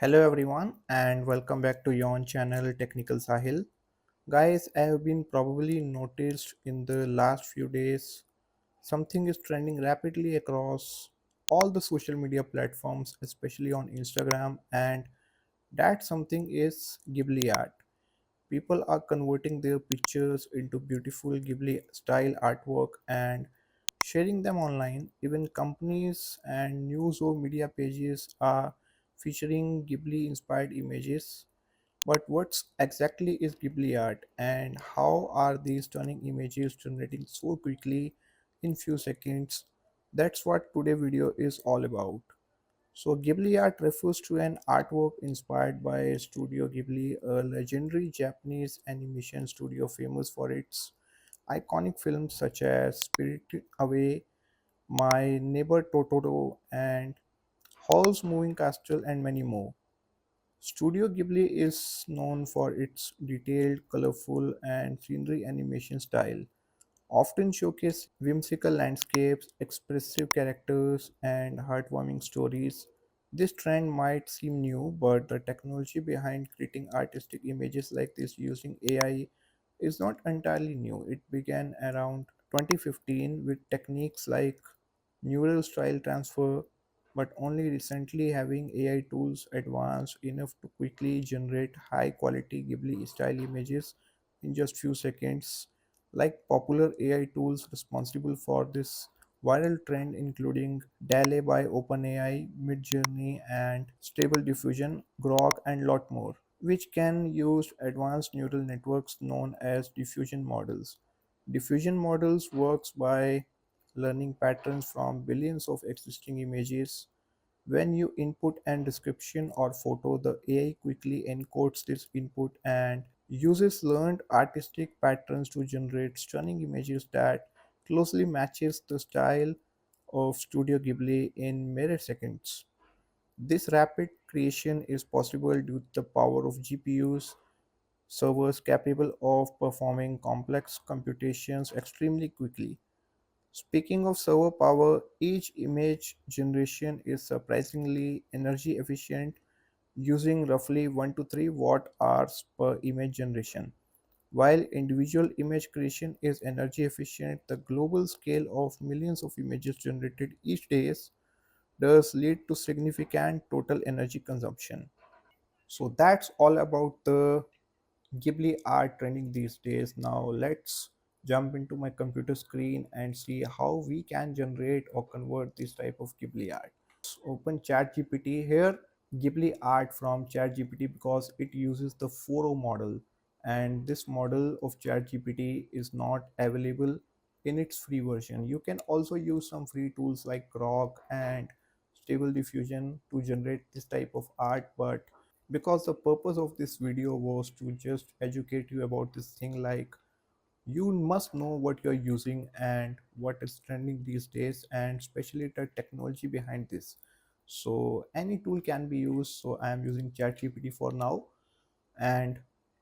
Hello everyone and welcome back to your channel Technical Sahil. Guys, I have been probably noticed in the last few days something is trending rapidly across all the social media platforms, especially on Instagram, and that something is Ghibli art. People are converting their pictures into beautiful Ghibli style artwork and sharing them online. Even companies and news or media pages are featuring Ghibli inspired images. But what's exactly is Ghibli art and how are these stunning images generating so quickly in few seconds? That's what today video is all about. So Ghibli art refers to an artwork inspired by Studio Ghibli, a legendary Japanese animation studio famous for its iconic films such as Spirited Away, My Neighbor Totoro, and Howl's Moving Castle, and many more. Studio Ghibli is known for its detailed, colorful, and scenery animation style, often showcase whimsical landscapes, expressive characters, and heartwarming stories. This trend might seem new, but the technology behind creating artistic images like this using AI is not entirely new. It began around 2015 with techniques like neural style transfer, but only recently having AI tools advanced enough to quickly generate high quality Ghibli style images in just few seconds. Like popular AI tools responsible for this viral trend including DALL-E by OpenAI, Midjourney and Stable Diffusion, Grok and lot more, which can use advanced neural networks known as diffusion models. Diffusion models works by learning patterns from billions of existing images. When you input an description or photo, the AI quickly encodes this input and uses learned artistic patterns to generate stunning images that closely matches the style of Studio Ghibli in mere seconds. This rapid creation is possible due to the power of GPUs, servers capable of performing complex computations extremely quickly. Speaking of server power, each image generation is surprisingly energy efficient, using roughly 1 to 3 watt hours per image generation. While individual image creation is energy efficient, the global scale of millions of images generated each day does lead to significant total energy consumption. So that's all about the Ghibli art trending these days. Now let's jump into my computer screen and see how we can generate or convert this type of Ghibli art. Open ChatGPT here. Ghibli art from ChatGPT because it uses the 4O model, and this model of ChatGPT is not available in its free version. You can also use some free tools like Grok and Stable Diffusion to generate this type of art, but because the purpose of this video was to just educate you about this thing, like you must know what you're using and what is trending these days, and especially the technology behind this. So any tool can be used, so I am using ChatGPT for now. And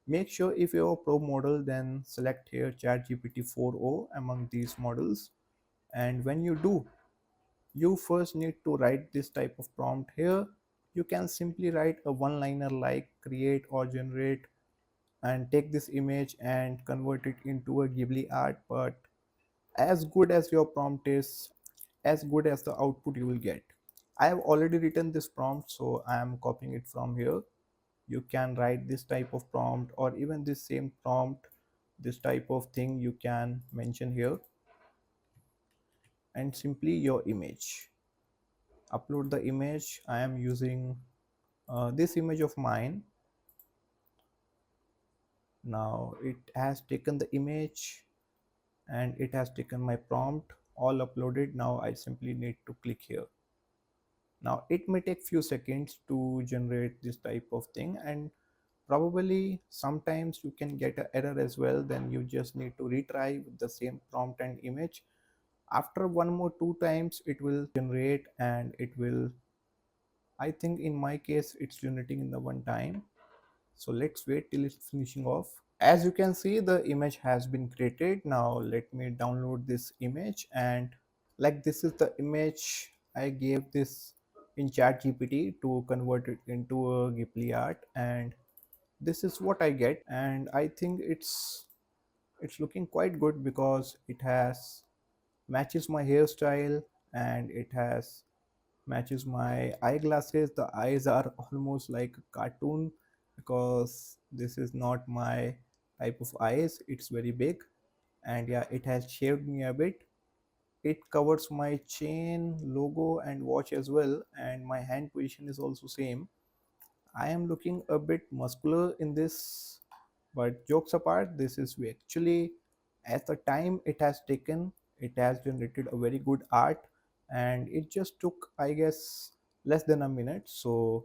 make sure if you're a pro model, then select here ChatGPT 4o among these models. And when you do, you first need to write this type of prompt here. You can simply write a one liner like create or generate and take this image and convert it into a Ghibli art. But as good as your prompt is, as good as the output you will get. I have already written this prompt, so I am copying it from here. You can write this type of prompt or even this same prompt, this type of thing you can mention here, and simply your image. Upload the image. I am using this image of mine. Now it has taken the image and it has taken my prompt, all uploaded. Now I simply need to click here. Now it may take few seconds to generate this type of thing, and probably sometimes you can get an error as well. Then you just need to retry with the same prompt and image. After one more two times it will generate, and it will, I think in my case it's generating in the one time. So let's wait till it's finishing off. As you can see, the image has been created. Now let me download this image, and like this is the image I gave this in ChatGPT to convert it into a Ghibli art, and this is what I get. And I think it's looking quite good because it has matches my hairstyle, and it has matches my eyeglasses. The eyes are almost like a cartoon because this is not my type of eyes. It's very big, and yeah, it has shaved me a bit. It covers my chain, logo, and watch as well, and my hand position is also same. I am looking a bit muscular in this, but jokes apart, this is actually, at the time it has taken, it has generated a very good art, and it just took, I guess, less than a minute. So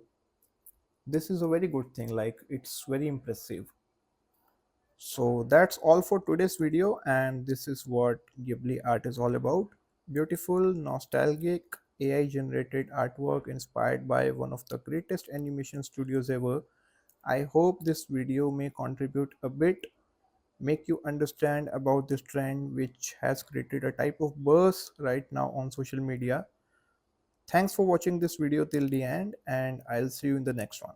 this is a very good thing. Like, it's very impressive. So that's all for today's video, and this is what Ghibli art is all about. Beautiful, nostalgic, AI generated artwork inspired by one of the greatest animation studios ever. I hope this video may contribute a bit, make you understand about this trend which has created a type of buzz right now on social media. Thanks for watching this video till the end, and I'll see you in the next one.